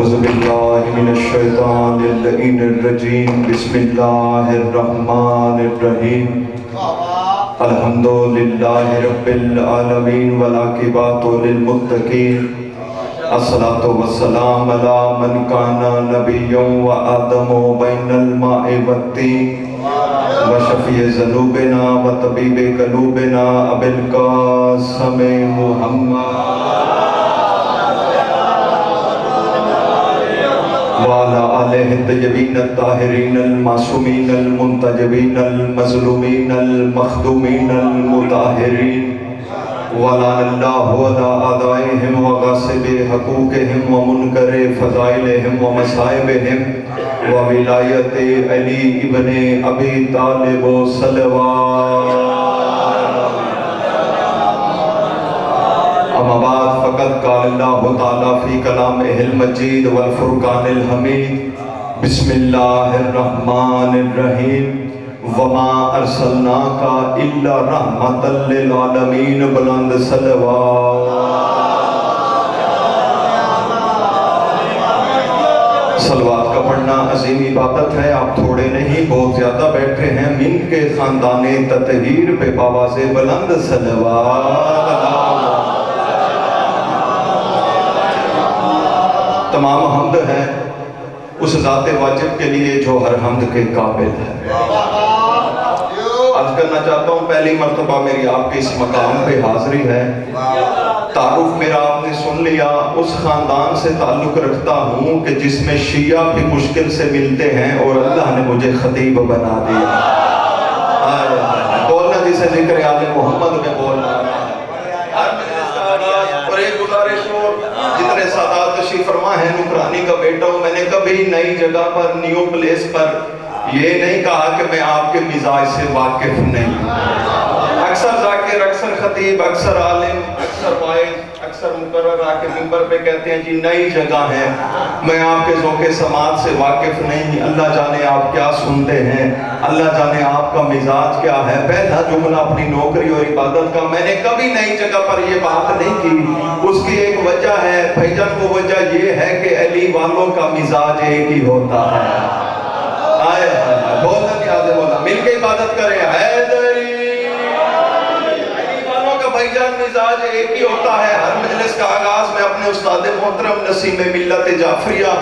اعوذ باللہ من الشیطان اللعین الرجیم بسم اللہ الرحمن الرحیم الحمدللہ رب العالمین والعاقبۃ للمتقین الصلاۃ والسلام علی من کان نبی و آدم بین الماء والطین وشفیع ذنوبنا و طبیب قلوبنا ابی القاسم محمد وعلى آلہ الطیبین الطاہرین المعصومین المنتجبین المظلومین المخدومین المطہرین ولعن اللہ علی اعدائہم وغاصب حقوقہم ومنکر فضائلہم ومصائبہم وولایت علی ابن ابی طالب صلوات اما بعد فقد قال اللہ تعالیٰ فی کلامہ المجید والفرقان الحمید بسم اللہ الرحمن الرحیم وما ارسلناک الا رحمۃ للعالمین بلند صلوات صلوات کا پڑھنا عظیم عبادت ہے. آپ تھوڑے نہیں بہت زیادہ بیٹھے ہیں. من کے خاندان تطہیر پہ باواز بلند صلوات. تمام حمد ہے اس ذات واجب کے لیے جو ہر حمد کے قابل ہے. عرض کرنا چاہتا ہوں پہلی مرتبہ میری آپ کے اس مقام پہ حاضری ہے. تعارف میرا آپ نے سن لیا. اس خاندان سے تعلق رکھتا ہوں کہ جس میں شیعہ بھی مشکل سے ملتے ہیں اور اللہ نے مجھے خطیب بنا دیا. بولنا جسے ذکر آل محمد میں بولنا. اور ایک گزارش ہو جتنے سادات تشریف فرما ہے نکرانی کا بیٹا ہوں. میں نے کبھی نئی جگہ پر نیو پلیس پر یہ نہیں کہا کہ میں آپ کے مزاج سے واقف نہیں ہوں. اکثر ذاکر، اکثر خطیب، اکثر عالم، اکثر واعظ، اکثر مقرر آ کے منبر پہ کہتے ہیں جی نئی جگہ ہے، میں آپ کے ذوق سماعت سے واقف نہیں. اللہ جانے آپ کیا سنتے ہیں، اللہ جانے آپ کا مزاج کیا ہے. پہلا جملہ اپنی نوکری اور عبادت کا میں نے کبھی نئی جگہ پر یہ بات نہیں کی. اس کی ایک وجہ ہے بھائی جان، وہ وجہ یہ ہے کہ علی والوں کا مزاج ایک ہی ہوتا ہے. آئے بولنا نیاز بولنا مل کے عبادت کریں. حیدری علی والوں کا بھائی جان مزاج ایک ہی ہوتا ہے. ہر مجلس کا آغاز میں اپنے استاد محترم نسیم ملت جعفریہ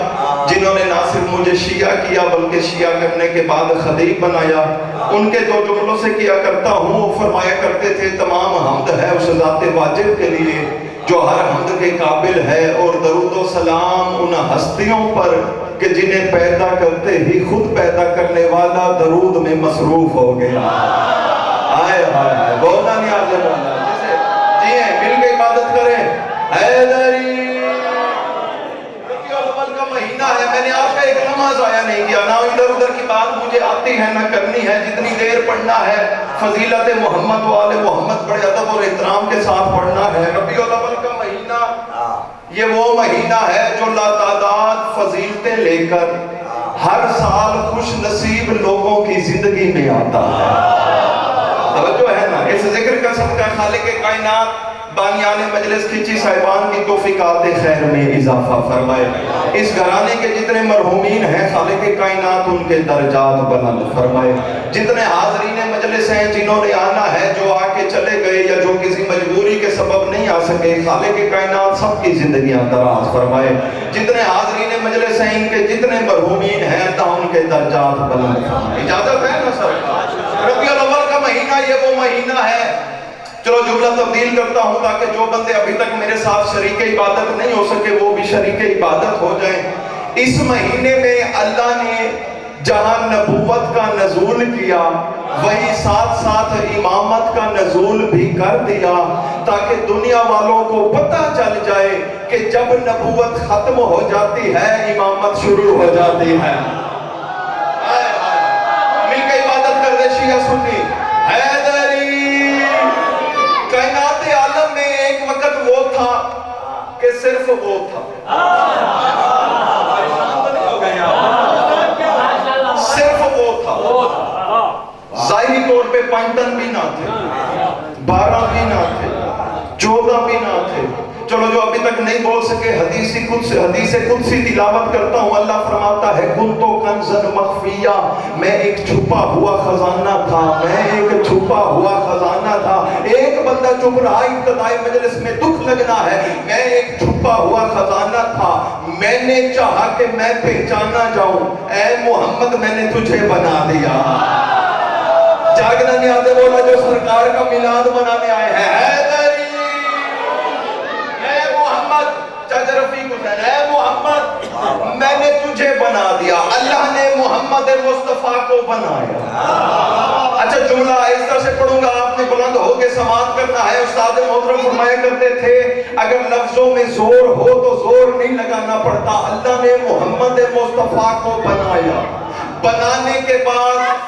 جنہوں نے نہ صرف مجھے شیعہ کیا بلکہ شیعہ کرنے کے بعد خطیب بنایا، ان کے دو جملوں سے کیا کرتا ہوں. وہ فرمایا کرتے تھے تمام حمد ہے اس ذات واجب کے لیے جو ہر حمد کے قابل ہے، اور درود و سلام ان ہستیوں پر کہ جنہیں پیدا کرتے ہی خود پیدا کرنے والا درود میں مصروف ہو گیا. آئے آئے بولنا نہیں آجے بولنا جسے جی ہیں مل کے عبادت کریں. حیدری ربیع الاول کا مہینہ ہے. میں نے آپ کا ایک نماز آیا نہیں کیا، نہ ادھر ادھر کی بات مجھے آتی ہے نہ کرنی ہے. جتنی دیر پڑھنا ہے فضیلت محمد و آل محمد بڑے ادب اور احترام کے ساتھ پڑھنا ہے. ربیع الاول کا مہینہ یہ وہ مہینہ ہے جو لاتعداد فضیلتیں لے کر ہر سال خوش نصیب لوگوں کی زندگی میں آتا ہے. توجہ ہے نا. اس ذکر کا صدقہ خالق کائنات بانیان مجلس کھچی صاحبان کی توفیقات خیر میں اضافہ فرمائے. اس گھرانے کے جتنے مرحومین ہیں خالق کائنات ان کے درجات بلند فرمائے. جتنے حاضرین مجلس ہیں جنہوں نے آنا ہے، جو آ کے چلے گئے یا جو کسی مجبوری کے سبب نہیں آ سکے، خالق کائنات سب کی زندگیاں دراز فرمائے. جتنے حاضرین مجلس ہیں ان کے جتنے مرحومین ہیں اللہ ان کے درجات بلند فرمائے. اجازت ہے نا سر؟ ربیع الاول کا مہینہ یہ وہ مہینہ ہے. چلو جملہ تبدیل کرتا ہوں تاکہ جو بندے ابھی تک میرے ساتھ شریک عبادت نہیں ہو سکے وہ بھی شریک عبادت ہو جائیں. اس مہینے میں اللہ نے جہاں نبوت کا نزول کیا وہی ساتھ ساتھ امامت کا نزول بھی کر دیا تاکہ دنیا والوں کو پتہ چل جائے کہ جب نبوت ختم ہو جاتی ہے امامت شروع ہو جاتی ہے. مل کے عبادت کر دے شیعہ سنی. حیدری کائنات عالم میں ایک وقت وہ تھا کہ صرف وہ تھا. صرف وہ تھا. ظاہری طور پہ 5 ٹن بھی نہ تھے، 12 بھی نہ تھے، 14 بھی نہ تھے. چلو جو ابھی تک نہیں بول سکے حدیث قدسی تلاوت کرتا ہوں. اللہ فرماتا ہے کنتو کنزن مخفیہ، میں ایک چھپا ہوا خزانہ تھا، میں ایک چھپا ہوا خزانہ تھا. ایک بندہ چپ رہا ابتدائی مجلس میں، دکھ لگنا ہے. میں ایک چھپا ہوا خزانہ تھا، میں نے چاہا کہ میں پہچانا جاؤں. اے محمد میں نے تجھے بنا دیا. جاگنا نیازے بولا جو سرکار کا میلاد منانے آئے ہیں، حیدری اے محمد، چچا رفیق حسین، اے محمد میں نے تجھے بنا دیا. اللہ نے محمد مصطفیٰ کو بنایا. اچھا جملہ آہستہ سے پڑھوں گا، آپ نے بلند ہو کے سماعت کرنا ہے. استاد محترم فرمایا کرتے تھے اگر لفظوں میں زور ہو تو زور نہیں لگانا پڑتا. اللہ نے محمد مصطفیٰ کو بنایا، بنانے کے بعد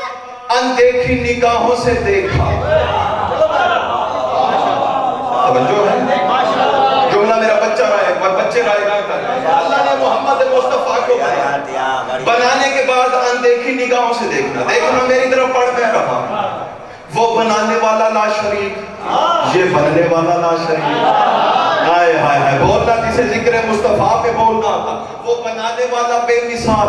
اندیکھی نگاہوں سے دیکھا. توجہ ہے، جملہ میرا بچہ رہے، بچے رائے گا کر. اللہ نے محمد مصطفیٰ کو بنایا، بنانے کے بعد اندیکھی نگاہوں سے دیکھنا. دیکھنا میری طرف پڑھ میں رہا. وہ بنانے والا لا شریک، یہ بننے والا لا شریک. ہائے ہائے ہائے، بولنا جسے ذکر مصطفیٰ پہ بولنا تھا. وہ بنانے والا بے مثال،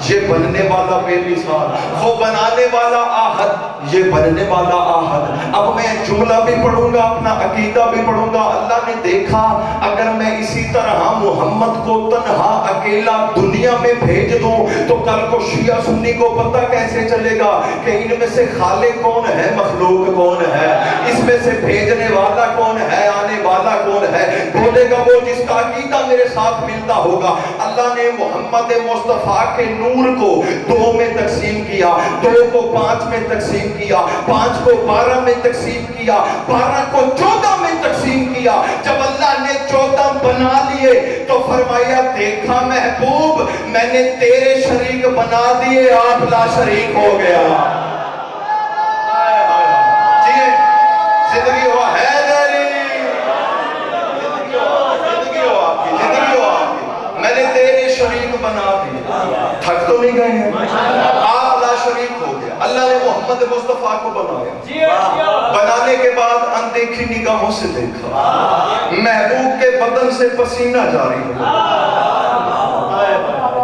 یہ بننے والا بے مثال. وہ بنانے والا آہد، یہ بننے والا آہد. اب میں جملہ بھی پڑھوں گا، اپنا عقیدہ بھی پڑھوں گا. اللہ نے دیکھا اگر میں اسی طرح محمد کو تنہا اکیلا دنیا میں بھیج دوں تو کل کو شیعہ سنی کو پتہ کیسے چلے گا کہ ان میں سے خالق کون ہے، مخلوق کون ہے، اس میں سے بھیجنے والا کون ہے، آنے والا کون ہے. بولے گا وہ جس کا عقیدہ میرے ساتھ ملتا ہوگا. اللہ نے محمد مصطفیٰ کے نور کو 2 میں تقسیم کیا، 2 کو 5 میں تقسیم کیا، 5 کو 12 میں تقسیم کیا، 12 کو 14 میں تقسیم کیا. جب اللہ نے 14 بنا لیے تو فرمایا دیکھا محبوب میں نے تیرے شریک بنا دیے، آپ لا شریک ہو گیا. زندگی ہوا حیدری، زندگی ہو آپ کی، زندگی ہو آپ کی. میں نے تیرے شریک بنا دیا. تھک تو نہیں گئے ہیں، آپ لا شریک ہو گیا. اللہ نے محمد مصطفیٰ کو بنایا، بنانے کے بعد اندیکھی نگاہوں سے دیکھا. محبوب کے بدن سے پسینہ جاری ہوا.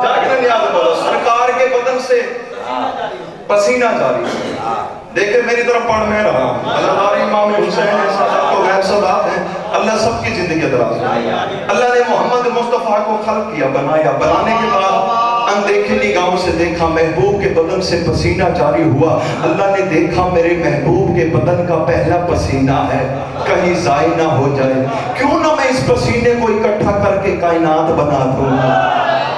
جاگرن یاد بولو، سرکار کے بدن سے پسینہ جاری ہوا. دیکھیں میری طرف پڑھ میں رہا ہوں. اللہ امام حسین سادات و غیر سادات ہیں، اللہ سب کی زندگی دراز کرے. اللہ نے محمد مصطفیٰ کو خلق کیا، بنایا. بنانے کے بعد اندیکھی نگاہوں سے دیکھا محبوب کے بدن سے پسینہ جاری ہوا. اللہ نے دیکھا میرے محبوب کے بدن کا پہلا پسینہ ہے، کہیں ضائع نہ ہو جائے. کیوں نہ میں اس پسینے کو اکٹھا کر کے کائنات بنا دوں.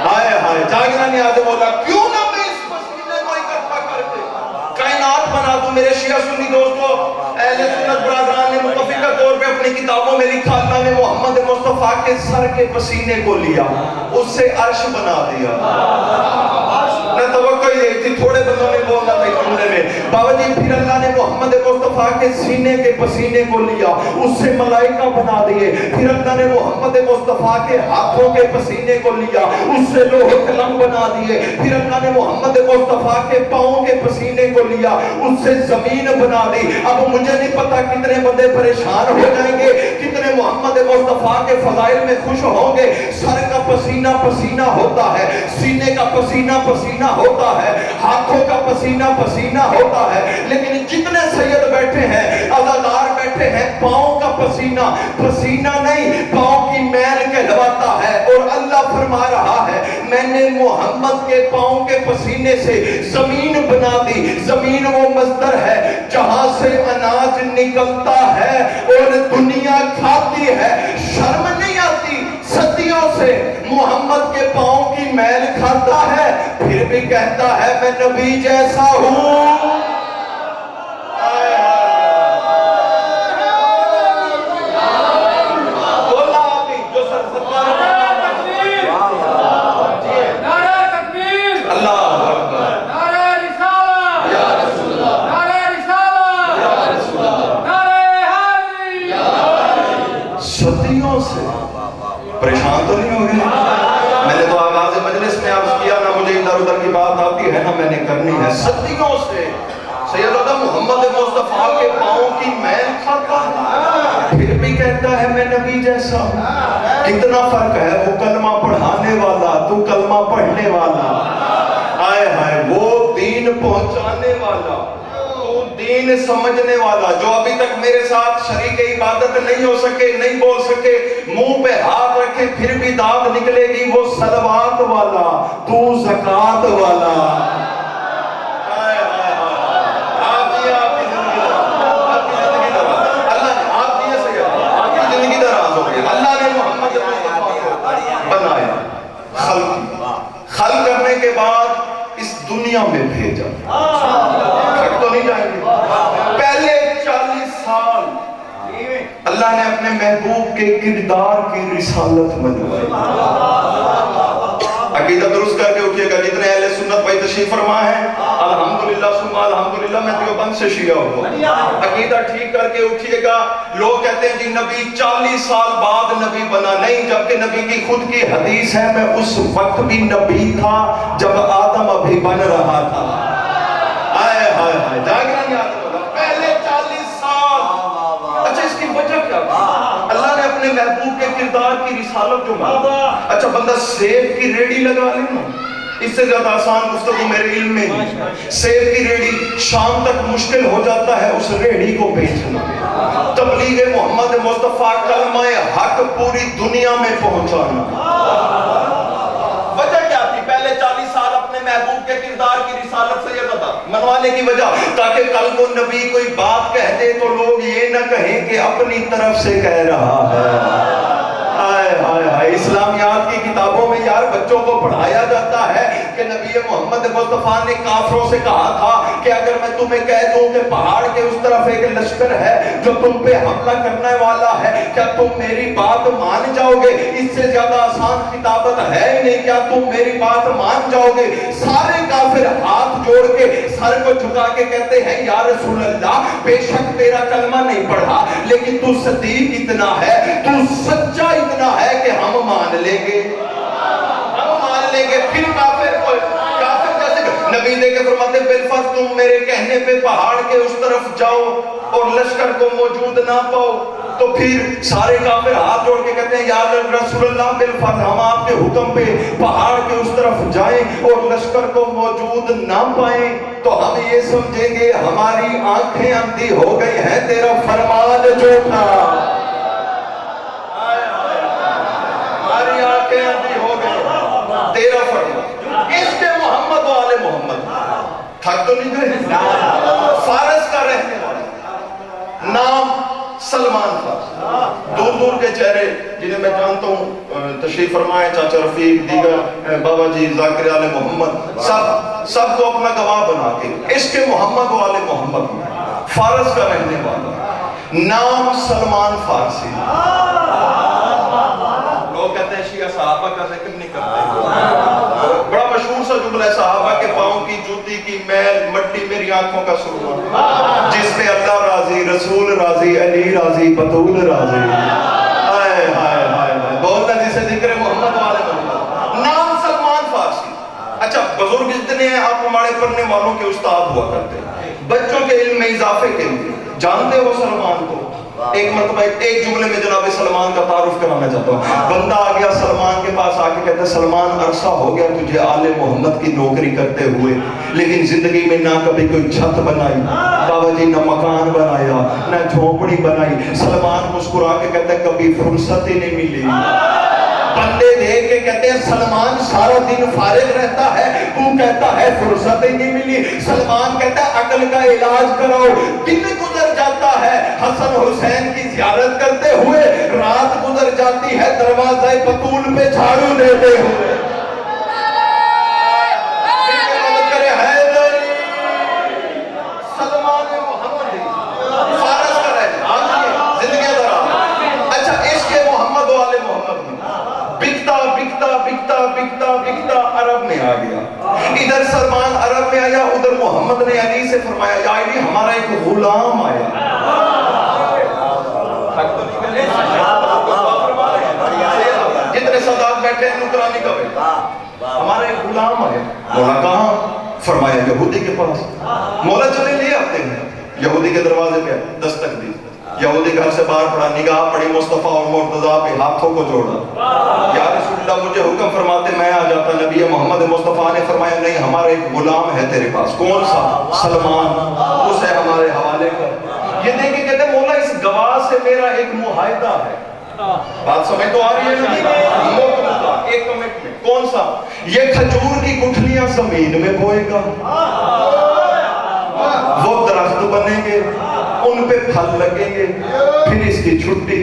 ہائے ہائے، جاگنا نیاز مولا، کیوں نہ میں اس پسینے کو اکٹھا کر کے کائنات بنا دوں. میرے شیعہ سنی دوستو، اہل سنت برادران نے متفقہ طور پہ اپنی کتابوں میں لکھا اللہ نے محمد مصطفیٰ کے سر کے پسینے کو لیا، اس سے عرش بنا دیا. نہ توقع یہ تھی، تھوڑے بندوں نے بولنا تھا اس جملے میں. بابا جی پھر اللہ نے محمد مصطفیٰ کے سینے کے پسینے کو لیا، اس سے ملائکہ بنا دیے. پھر اللہ نے محمد مصطفیٰ کے ہاتھوں کے پسینے کو لیا، اس سے لوح قلم بنا دیے. پھر اللہ نے محمد مصطفیٰ کے پاؤں کے پسینے کو لیا، اس سے زمین بنا دی. اب مجھے نہیں پتا کتنے بندے پریشان ہو جائیں گے، کتنے محمد مصطفیٰ کے فضائل میں خوش ہوں گے. سر کا پسینہ پسینہ ہوتا ہے، سینے کا پسینہ پسینہ ہوتا ہے، ہاتھوں کا پسینہ پسینہ ہوتا ہے. لیکن جتنے سید بیٹھے ہیں، عزادار بیٹھے ہیں، پاؤں کا پسینہ پسینہ نہیں، پاؤں کی میل کہلواتا ہے. اور اللہ فرما رہا ہے میں نے محمد کے پاؤں کے پسینے سے زمین بنا دی. زمین وہ مصدر ہے جہاں سے اناج نکلتا ہے اور دنیا کھاتی ہے. شرم نہیں آتی؟ صدیوں سے محمد کے پاؤں کی میل کھاتا ہے، پھر بھی کہتا ہے میں نبی جیسا ہوں. پریشان تو نہیں ہو گئے؟ میں نے تو آغاز مجلس میں عرض کیا نہ مجھے ادھر ادھر کی بات آتی ہے نہ میں نے کرنی ہے. صدیوں سے سیدنا محمد مصطفیٰ کے پاؤں کی میل کھاتا ہے، پھر بھی کہتا ہے میں نبی جیسا ہوں. कितना फर्क है, वो कलमा पढ़ाने वाला, तू कलमा पढ़ने वाला। आए हाय, वो दीन पहुंचाने वाला, तू दीन समझने वाला। जो अभी तक मेरे साथ शरीक इबादत नहीं हो सके, नहीं बोल सके, मुंह पे हाथ रखे फिर भी दांत निकलेगी, वो सलवात वाला, तू ज़कात वाला। खल करने के बाद इस दुनिया में भेजा, थक तो नहीं जाएंगे। पहले 40 साल अल्लाह ने अपने महबूब के किरदार की रिसालत मनवाई। अकीदा दुरुस्त करके उठिएगा। जितने अहले सुन्नत भाई तशरीफ फरमा है, अल्हम्दुलिल्लाह सुम्मा अल्हम्दुलिल्लाह, मैं देवबंद से शिया हुआ। अकीदा ठीक करके उठिएगा। लोग कहते हैं जी नबी 40 साल बाद नबी बना, नहीं, जबकि नबी की खुद की हदीस है, मैं उस वक्त भी नबी था जब आदम अभी बन रहा था। आए हाय हाय, जागना नहीं आता पहले 40 साल। अच्छा, इसकी वजह क्या थी? अल्लाह ने अपने महबूब के किरदार की रिसालत जो मांगा। अच्छा, बंदा सेब की रेडी लगा ले ना, इससे ज्यादा आसान गुफ्तगू मेरे इल्म में नहीं। सेब की रेडी शाम तक मुश्किल हो जाता है उस रेडी को बेचना। तबलीग मोहम्मद मुस्तफा कलमा हक पूरी दुनिया में पहुंचाना। वजह क्या थी? पहले 40 साल अपने महबूब के किरदार की रिसालत से ये बता मनवाने की वजह, ताकि कल को नबी कोई बात कह दे तो लोग ये न कहें कि अपनी तरफ से कह रहा है। हाय हाय हाय, इस्लामियात की किताबों में यार बच्चों को पढ़ाया जाता है कि नबी मोहम्मद मुस्तफा ने काफरों से कहा था कि अगर मैं तुम्हें कह दूं कि पहाड़ के उस तरफ एक लश्कर है जो तुम पे हमला करने वाला है, क्या तुम मेरी बात मान जाओगे? इससे ज्यादा आसान किताबत है ही नहीं, क्या तुम मेरी बात मान जाओगे? सारे काफिर हाथ जोड़ के सर को झुका के कहते हैं या रसूल अल्लाह, बेशक तेरा कलमा नहीं पढ़ा, लेकिन तू सदीक इतना है, तू सच्चा इतना है कि हम मान लेंगे, हम मान लेंगे। फिर काफिर जैसे नबी दे के फरमाते बिलफर्ज तुम मेरे कहने पे पहाड़ के उस तरफ जाओ और लश्कर को मौजूद ना पाओ, तो फिर सारे काफिर हाथ जोड़ के कहते हैं या रसूलल्लाह बिलफर्ज हम आपके हुक्म पे पहाड़ के उस तरफ जाएं और लश्कर को मौजूद ना पाएं, तो हम ये समझेंगे हमारी आंखें अंधी हो गई हैं, तेरा फरमान झूठा। आंखें अंधी हो गई, तेरा फरमान। इसके मोहम्मद वाले मोहम्मद थक तो नहीं गए? फारस का रहने वाला, नाम सलमान फारसी। दूर दूर के चेहरे जिन्हें मैं जानता हूँ तशरीफ फरमाए, चाचा रफीक, दीगर बाबा जी, जाकिर आले मोहम्मद, सबको अपना गवाह बना के इसके मोहम्मद वाले मोहम्मद, फारस का रहने वाला, नाम सलमान फारसी। लोग कहते हैं शिया सहाबा का जिक्र नहीं करते। बड़ा मशहूर सा जुमला है, सहाबा के पांव की जूती की मैल मट्टी मेरी आंखों का सुरमा, जिस पे अल्लाह राजी, रसूल राजी, अली राजी, बतूल राजी। हाय हाय हाय, बोलना जिसे जिक्र मोहम्मद वाले मोहम्मद, नाम सलमान फारसी। अच्छा, बुजुर्ग जितने हैं आप हमारे पढ़ने वालों के उस्ताद हुआ करते हैं, बच्चों के इल्म में इजाफे के लिए जानते हो सलमान को? एक मरतबा एक जुमले में जनाब सलमान का तारुफ कराना चाहता हूँ। बंदा आ गया सलमान के पास, आके कहता है सलमान अरसा हो गया तुझे आले मोहम्मद की नौकरी करते हुए, लेकिन जिंदगी में ना कभी कोई छत बनाई बाबा जी, ना मकान बनाया, ना झोपड़ी बनाई। सलमान मुस्कुरा के कहता है कभी फुर्सत ही नहीं मिली। बंदे देख के कहते हैं सलमान सारा दिन फारिग रहता है, तू कहता है फुर्सत ही नहीं मिली। सलमान कहता है अकल का इलाज कराओ। दिन गुजर जाता है हसन हुसैन की जियारत करते हुए, रात गुजर जाती है दरवाजे बतूल पे झाड़ू देते हुए। अरब में आ गया, इधर सलमान अरब में आया, उधर मोहम्मद ने अली से फरमाया या अली हमारा एक गुलाम आया। जितने सादात बैठे हैं नुकरानी का बैठा, हमारा एक गुलाम आया। मौला कहाँ? फरमाया यहूदी के पास। मौला चले ले आते हैं, यहूदी के दरवाजे पे दस्तक दी, यहूदी घर से बाहर पड़ा, निगाह पड़ी मुस्तफा और मुर्तजा पे, हाथों को जोड़ा, या रसूलुल्लाह मुझे हुक्म फरमाते मैं आ जाता। नबी मोहम्मद मुस्तफा ने फरमाया नहीं, हमारा एक गुलाम है तेरे पास। कौन सा? सलमान, उसे हमारे हवाले कर। ये देखिए कहते मौला इस गवाह से मेरा एक मुआहिदा है। बात समझ तो आ रही है ना? एक कमिटमेंट। कौन सा? ये खजूर की गुठलियां जमीन में बोएगा, वो दरख्त बनेंगे, उन पे फल लगेंगे, फिर इसकी छुट्टी।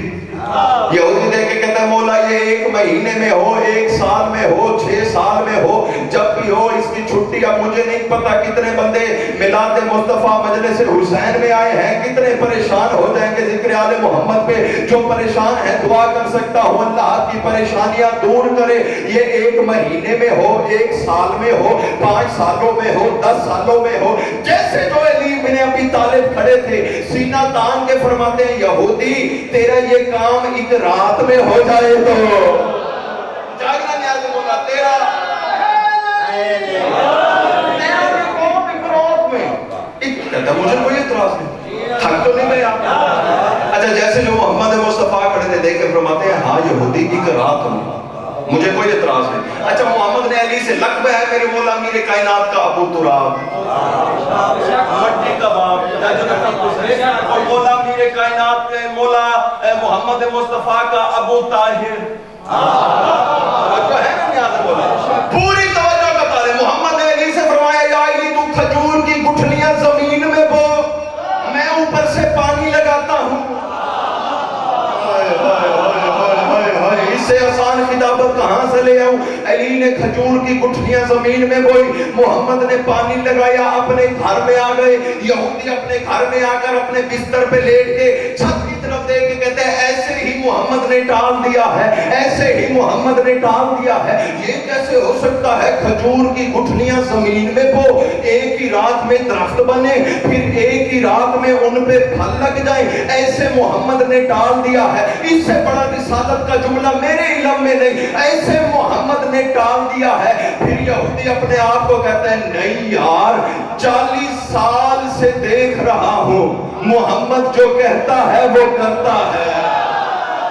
यहूदी देख के कहता है मौला ये 1 महीने में हो, 1 साल में हो, 6 साल में हो, जब भी हो इसकी छुट्टी। अब मुझे नहीं पता कितने बंदे मिलाद मुस्तफा मजलिस हुसैन में आए हैं, कितने परेशान हो जाएंगे जिक्र आले मोहम्मद पे। जो परेशान है दुआ कर सकता हूँ अल्लाह की परेशानियां दूर करे। ये 1 महीने में हो, 1 साल में हो, 5 सालों में हो, 10 सालों में हो। जैसे जो अली बिन अबी तालिब खड़े थे सीना तान के फरमाते हैं यहूदी तेरा ये काम एक रात में हो जाए तो जागना न्याज बोला तेरा कौन एक रात में। कहता मुझे कोई एतराज नहीं, थक तो नहीं गया। अच्छा जैसे जो मोहम्मद मुस्तफा खड़े थे देख के फरमाते हैं हाँ यहूदी की रात में, मुझे कोई एतराज नहीं। अच्छा मोहम्मद ने अली से लक़ब है मेरे मौला अमीर कायनात का अबू तुराब, मट्टी का बाप, और मौला अमीर कायनात मौला मोहम्मद मुस्तफा का अबू ताहिर। है ना न्याज़ बोला पूरी तवज्जो बता रहे। मोहम्मद ने अली से फरमाया या अली तू खजूर की गुठलियां जमीन में बो, मैं ऊपर से पानी लगाता हूँ। इससे आसान खिताबत कहां से ले आऊं? अली ने खजूर की गुठलियां जमीन में बोई, मोहम्मद ने पानी लगाया, अपने घर में आ गए। यहूदी अपने घर में आकर अपने बिस्तर पे लेट के छत की तरफ देख के कहते हैं ऐसे ही मोहम्मद ने टाल दिया है, ऐसे ही मोहम्मद ने टाल दिया है। ये कैसे हो सकता है? खजूर की गुठलियां जमीन में बो, एक ही रात में दरख्त बने, फिर एक ही रात में उन पे फल लग जाए, ऐसे मोहम्मद ने टाल दिया है। इससे बड़ा रिसालत का जुमला मेरे इल्म में नहीं, ऐसे मोहम्मद ने टाल दिया है। फिर यहूदी अपने आप को कहते हैं नहीं यार 40 साल से देख रहा हूं मोहम्मद जो कहता है वो करता है।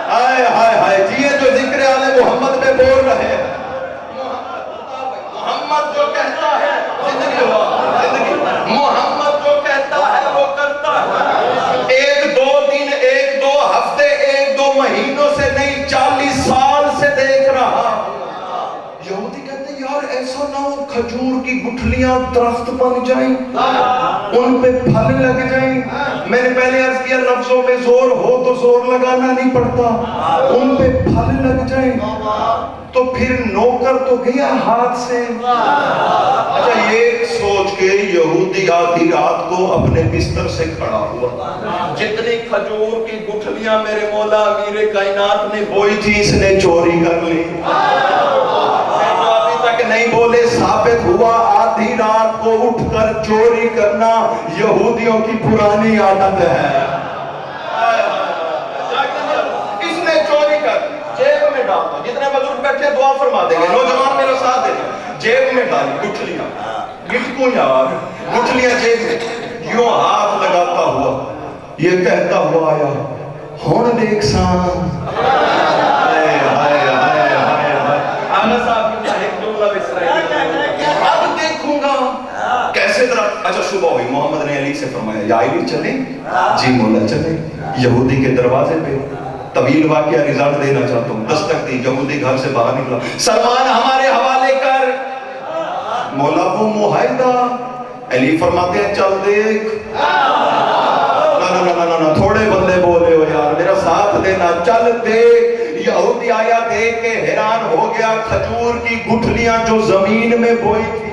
हाय हाय हाय जिए जो जिक्र आले मोहम्मद में बोल रहे हैं। मोहम्मद जो कहता है जिंदगी मोहम्मद जो कहता है वो करता है। 1-2 दिन 1-2 हफ्ते 1-2 महीनों से नहीं 40 साल से देख रहा। यहूदी कहते यार ऐसा ना हो खजूर की गुठलियां दरख्त बन जाएं, उन पे फल लग जाएं। मैंने पहले अर्ज किया लफ्जों में जोर हो तो जोर लगाना नहीं पड़ता, उन पे फल लग जाएं तो फिर नौकर तो गया हाथ से। अच्छा ये सोच के यहूदी आधी रात को अपने बिस्तर से खड़ा हुआ, जितनी खजूर की गुठलियां मेरे मौला अमीर कायनात ने बोई थी इसने चोरी कर ली। नहीं बोले साबित हुआ आधी रात को उठकर चोरी करना यहूदियों की पुरानी आदत है। इसने चोरी कर जेब में डाला, जितने बुजुर्ग बैठे दुआ फरमा देंगे, नौजवान मेरा साथ देंगे, जेब में डाली गुठलियां, गिटकू यार गुठलियां जेब में, यूं हाथ लगाता हुआ ये कहता हुआ आया हुण देख सा। अब देखूंगा कैसे तरह। अच्छा सुबह हुई, मोहम्मद ने अली से फरमाया या अली चले? जी मौला चले। यहूदी के दरवाजे पे तवील वाकया रिजल्ट देना चाहता हूँ, दस्तक दी, यहूदी घर से बाहर निकला, सलमान हमारे हवाले कर। मौला वो मुआहिदा। अली फरमाते हैं चल देख। ना थोड़े बंदे बोले हो यार, मेरा साथ देना, चल देख। यहूदी आया देख के हैरान हो गया, खजूर की गुठलियां जो जमीन में बोई थी,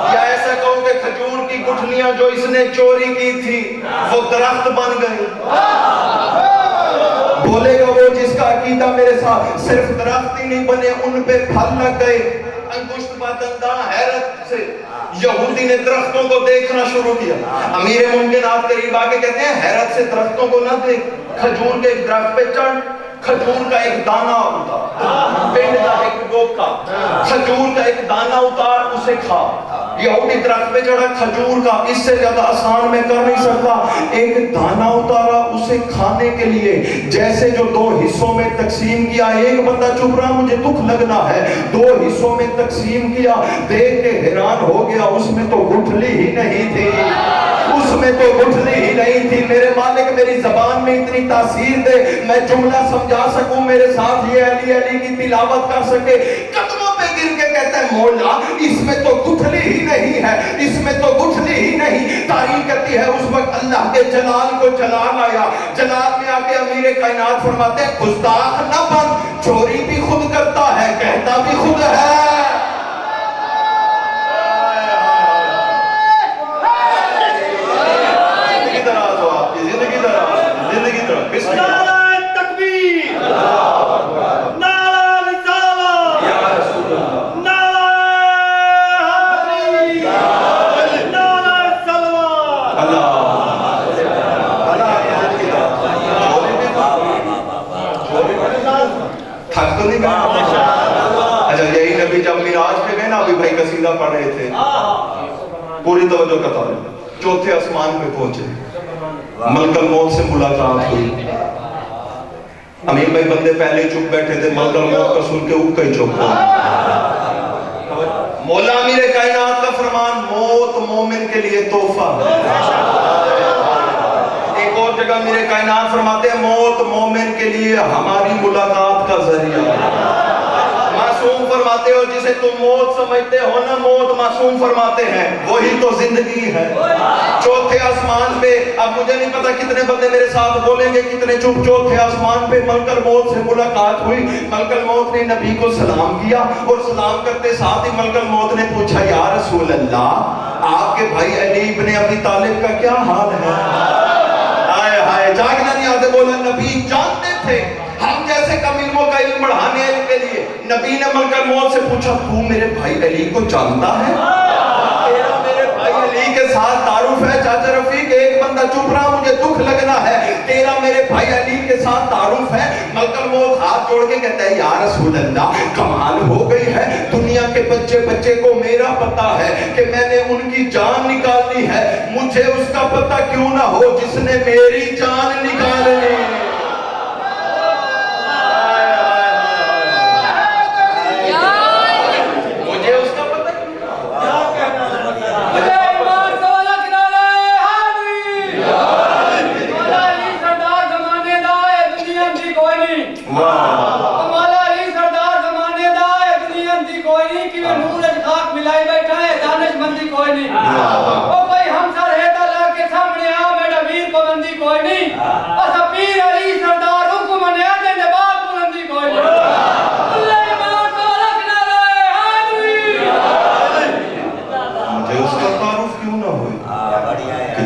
या ऐसा कहूं कि खजूर की गुठलियां जो इसने चोरी की थी वो दरख्त बन गए। बोलेगा वो जिसका अकीदा मेरे साथ, सिर्फ दरख्त ही नहीं बने उन पे फल लग गए। अंगुष्ठ बातंदा हैरत से यहूदी ने दरख्तों को देखना शुरू किया। अमीर मुमकिनात करीब आके कहते हैं हैरत से दरख्तों को ना देख, खजूर के दरख्त पे चढ़, खजूर का एक दाना उतार, पिंड का एक डोका, खजूर का एक दाना उतार उसे खा। यहूदी दरख्त पे चढ़ा खजूर का, इससे ज्यादा आसान मैं कर नहीं सकता। एक दाना उतारा उसे खाने के लिए, जैसे जो दो हिस्सों में तकसीम किया, एक बंदा चुप रहा मुझे दुख लगना है, दो हिस्सों में तकसीम किया, देख के हैरान हो गया, उसमें तो गुठली ही नहीं थी, उसमें तो गुठली ही नहीं थी। मेरे मालिक मेरी जबान में इतनी तासीर दे, मैं जुमला समझा सकूं, मेरे साथ ये अली अली की तिलावत कर सके। कदमों पे गिर के कहता है मौला इसमें तो गुठली ही नहीं है, इसमें तो गुठली ही नहीं। तारीफ करती है उस वक्त अल्लाह के जलाल को जलाल आया। जलाल में आके अमीर कायनात फरमाते हैं गुस्ताख न बन, चोरी भी खुद करता है, कहता भी खुद है। अच्छा यही नबी जब मिराज पे गए ना, अभी भाई कसीदा पढ़ रहे थे, पूरी तवज्जो का ताले, चौथे आसमान पे पहुंचे, मलकल मौत से मुलाकात हुई। अमीन भाई बंदे पहले चुप बैठे थे, मलकल मौत का सुन के उठ के चुप हो। मौला अमीर कायनात का फरमान, मौत मोमिन के लिए तोहफा। एक और जगह मेरे कायनात फरमाते हैं मौत मोमिन के लिए हमारी मुलाकात का जरिया। मासूम फरमाते हो जिसे तुम मौत समझते हो ना, मौत मासूम फरमाते हैं वही तो जिंदगी है। चौथे आसमान पे, अब मुझे नहीं पता कितने बंदे मेरे साथ बोलेंगे कितने चुप, चौथे आसमान पे मलकल मौत से मुलाकात हुई। मलकल मौत ने नबी को सलाम किया और सलाम करते साथ ही मलकल मौत ने पूछा या रसूल अल्लाह आपके भाई अली इब्ने अबी तालिब का क्या हाल है? हाय जागना नहीं आते। बोला नबी जानते थे हम जैसे कम इल्मों का इल्म बढ़ाने के लिए। नबी ने मलकल मौत से पूछा तू मेरे भाई अली को जानता है? तेरा मेरे भाई अली के साथ तारुफ है? चाचा रफीक एक बंदा चुप रहा मुझे दुख लगना है, तेरा मेरे भाई अली के साथ तारुफ है? मलकल मौत हाथ जोड़ के कहता है या रसूल अल्लाह कमाल हो गई है, दुनिया के बच्चे बच्चे को मेरा पता है कि मैंने उनकी जान निकालनी है, मुझे उसका पता क्यों ना हो जिसने मेरी जान निकालनी।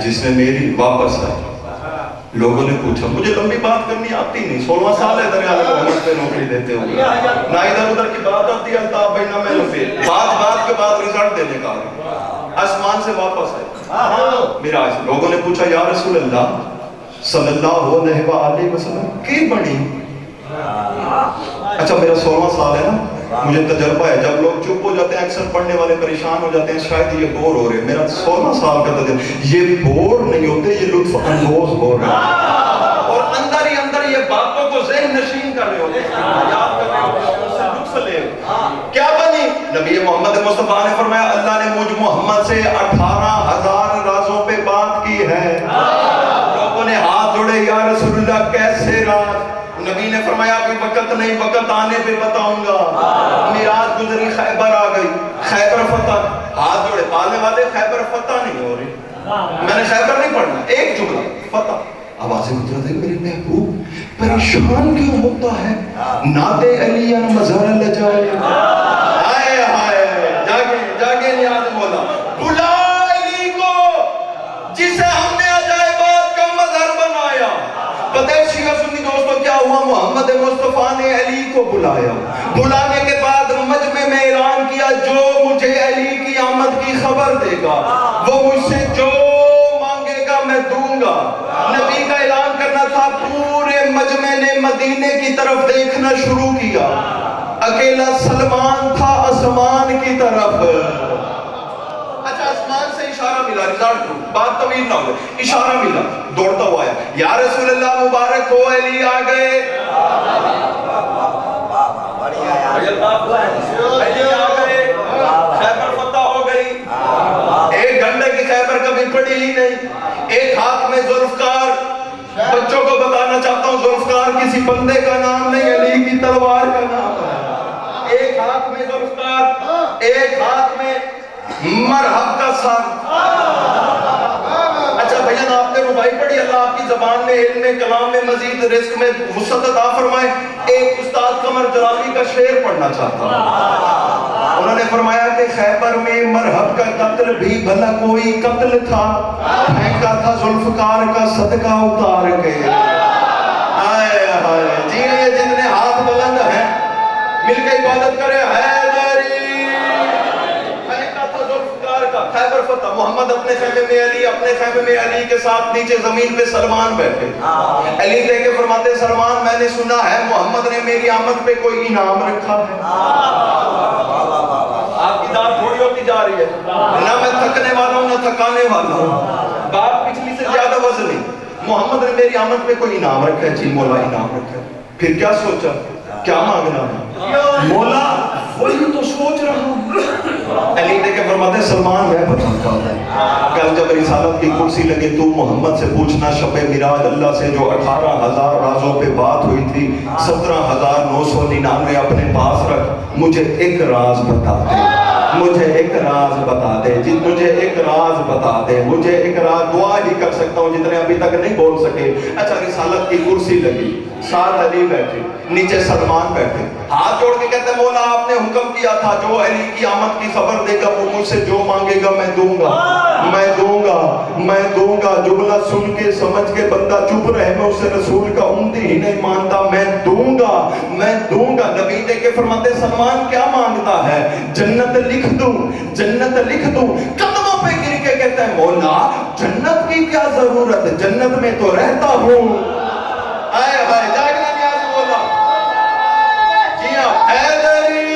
जिसने मेरी वापस आई। लोगों ने पूछा, मुझे लंबी बात करनी आती नहीं, 16 साल है दरिया मोहम्मद पे नौकरी देते हुए, ना इधर उधर की बात आती है, अल्ताफ भाई ना मैं लंबी बात के बाद रिजल्ट देने का आसमान से वापस आए मिराज। लोगों ने पूछा या रसूल अल्लाह सल्लल्लाहु अलैहि वसल्लम की बनी? अच्छा मेरा 16 साल है ना, मुझे तजर्बा है, जब लोग चुप हो जाते हैं अक्सर पढ़ने वाले परेशान हो जाते हैं, शायद ये बोर हो रहे हैं। मेरा 16 साल का तजर्बा, ये बोर नहीं होते, ये लुत्फ अंदोज हो रहे हैं और अंदर ही अंदर ये बातों को ज़हन नशीन कर रहे होते हैं, याद कर रहे होते हैं, उससे लुत्फ ले। क्या बनी? नबी मोहम्मद मुस्तफा ने फरमाया अल्लाह ने मुझ मोहम्मद से 18,000 राजों पे बात की है। लोगों ने हाथ जोड़े या रसूलुल्लाह कैसे राज? नबी ने फरमाया अभी वक्त नहीं, वक्त आने पे बताऊंगा। मिराज गुजरी, खैबर आ गई, खैबर फतह, हाथ जोड़े पालने वाले, खैबर फतह नहीं हो रही, मैंने खैबर नहीं पढ़ना, एक जुमला फतह। आवाज़ें गुजर रही, मेरे महबूब परेशान क्यों होता है, नाते अली मज़ार ल जाए। हाय हाय जागे जागे नियाज़ मौला, बुला अली को जिसे हमने अजायबात का मज़हर बनाया। पता है शिया सुन्नी दोस्तों क्या हुआ? मोहम्मद मुस्तफा ने अली को बुलाया, बुलाने के बाद मजमे में ऐलान किया जो मुझे अली की आमद की खबर देगा वो मुझसे जो मांगेगा मैं दूंगा। नबी का ऐलान करना था, पूरे मजमे ने मदीने की तरफ देखना शुरू किया, अकेला सलमान था आसमान की तरफ। इशारा मिला, रिजल्ट बात तवील ना हो, इशारा मिला, दौड़ता हुआ आया, या रसूल अल्लाह मुबारक हो, अली आ गए। खैबर फतह हो गई। एक घंटे की खैबर कभी पड़ी ही नहीं। एक हाथ में जुल्फकार, बच्चों को बताना चाहता हूँ, जुल्फकार किसी बंदे का नाम नहीं, अली की तलवार का नाम है। एक हाथ में जुल्फकार, एक हाथ में मरहब का साथ। अच्छा भैया, आपने रुबाई पढ़ी, अल्लाह आपकी जबान में, इल्म में, कलाम में, मजीद रिस्क में वुसअत अता फरमाए। एक उस्ताद कमर जलाली का शेर पढ़ना चाहता हूँ। उन्होंने फरमाया कि खैबर में मरहब का कत्ल भी भला कोई कत्ल था, फेंका था जुल्फकार का सदका उतार के। हाय हाय जी, ये जितने हाथ बुलंद हैं मिलकर इबादत करे, हैदरी। फेंका था जुल्फकार का, खैबर फतह। मोहम्मद अपने खैमे में अली, अपने खैमे में अली के साथ नीचे जमीन पे सलमान बैठे। अली लेके फरमाते, सलमान मैंने सुना है मोहम्मद ने मेरी आमद पे कोई इनाम रखा है। आपकी दाद थोड़ी होती जा रही है, ना मैं थकने वाला हूँ ना थकाने वाला हूँ, बात पिछली से ज्यादा वजनी। मोहम्मद ने मेरी आमद पे कोई इनाम रखा है। जी मौला इनाम रखा है। फिर क्या सोचा, क्या मांगना है? मौला वही तो सोच रहा हूँ। अली देखे फरमाते, सलमान मैं बताता हूँ, कल जब रिसालत की कुर्सी लगे तू मोहम्मद से पूछना, शब मिराज अल्लाह से जो 18,000 राजों पे बात हुई थी, 17,999 अपने पास रख, मुझे एक राज बता दे, मुझे एक राज बता दे, मुझे एक राज बता दे, मुझे एक राज। दुआ ही कर सकता हूँ जितने अभी तक नहीं बोल सके। अच्छा रिसालत की कुर्सी लगी, साथ अली बैठे, नीचे सलमान बैठे, हाथ जोड़ के कहते, मौला आपने हुक्म किया था जो अली की आमद की खबर देगा वो मुझसे जो मांगेगा मैं दूंगा, मैं दूंगा, मैं दूंगा। जुमला सुन के समझ के बंदा चुप रहे, मैं उसे रसूल का उम्मती ही नहीं मानता, मैं दूंगा, मैं दूंगा। नबी दे के फरमाते, सलमान क्या मांगता है? जन्नत लिख दूं, जन्नत लिख दूं। कदमों पे गिर के कहता है, मौला जन्नत की क्या जरूरत, जन्नत में तो रहता हूं। आए हाय, जागना न्याज बोला, जी हाँ, हैदरी,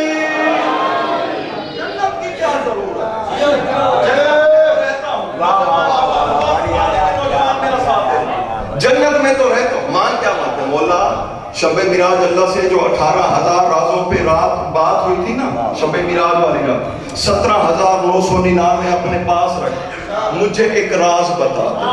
जन्नत की क्या जरूरत, जन्नत में तो रहता हूं। मान क्या मानते, मौला शब मिराज अल्लाह से जो 18,000 राजों पे रात बात हुई थी ना, शब मिराज वाली रात, 17,999 अपने पास रख, मुझे एक राज बता दे,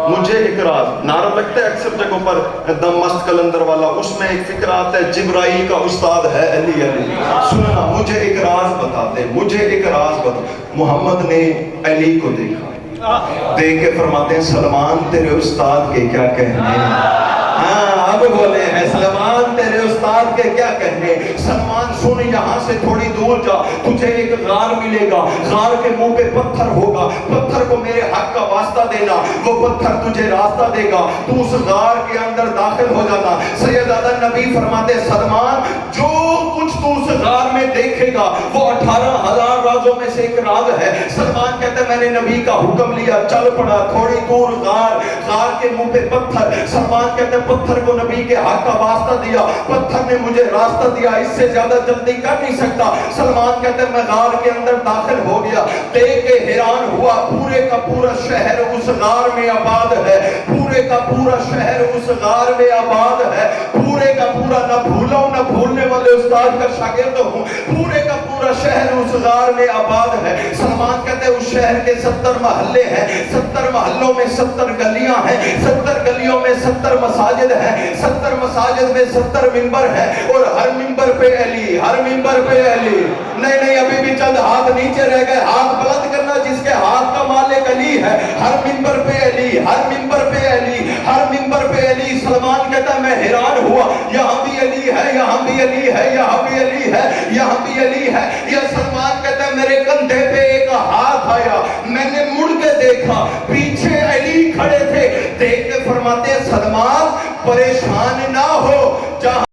मुझे एक राज। नारा लगता है अक्सर जगहों पर दम मस्त कलंदर वाला, उसमें एक फिक्र आता है, जिब्राइल का उस्ताद है अली, अली सुनना, मुझे एक राज बता दे, मुझे एक राज बता। मोहम्मद ने अली को देखा, देख के फरमाते हैं, सलमान तेरे उस्ताद के क्या कहने। हाँ अब बोले हैं, सलमान तेरे उस्ताद के क्या कहने। सलमान सुन, यहाँ से थोड़ी दूर जा, तुझे एक गार मिलेगा, गार के मुंह पे पत्थर होगा, पत्थर को मेरे हक का वास्ता देना, वो पत्थर तुझे रास्ता देगा, तू उस गार के अंदर दाखिल हो जाना। सैयदादा नबी फरमाते, सलमान जो कुछ तू उस गार में देखेगा वो 18,000 राजों में से एक राज है। सलमान कहते, मैंने नबी का हुक्म लिया, चल पड़ा, थोड़ी दूर गार, गार के मुंह पे पत्थर। सलमान कहते, पत्थर को नबी के हक का वास्ता दिया, पत्थर ने मुझे रास्ता दिया, इससे ज्यादा जल्दी कर नहीं सकता। सलमान कहते, मैं गार के अंदर दाखिल हो गया, देख के हैरान हुआ, पूरे का पूरा शहर उस गार में आबाद है, पूरे का पूरा शहर उस गार में आबाद है, पूरे का पूरा, न भूला हूं न भूलने वाले उस्ताद का शागिर्द हूं, पूरे का पूरा शहर उस गार में आबाद है। सलमान कहते, उस शहर के 70 महल्ले हैं, 70 महल्लों में 70 गलियां हैं, 70 गलियों में 70 मसाजिद हैं, 70 मसाजिद में 70 मिंबर हैं, और हर मिंबर पे अली, हर मिंबर पे अली। नहीं नहीं, अभी भी चंद हाथ नीचे रह गए, हाथ बुलंद करना जिसके हाथ का मालिक अली है। हर मिंबर पे अली, हर मिंबर पे अली, हर मिंबर पे अली। सलमान कहता है, मैं हैरान हुआ, यहाँ भी अली है, यहाँ भी अली है, यहाँ भी अली है, यहाँ भी अली है। यह सलमान कहता है, मेरे कंधे पे एक हाथ आया, मैंने मुड़ के देखा, पीछे अली खड़े थे। देख के फरमाते, सलमान परेशान ना हो, जहां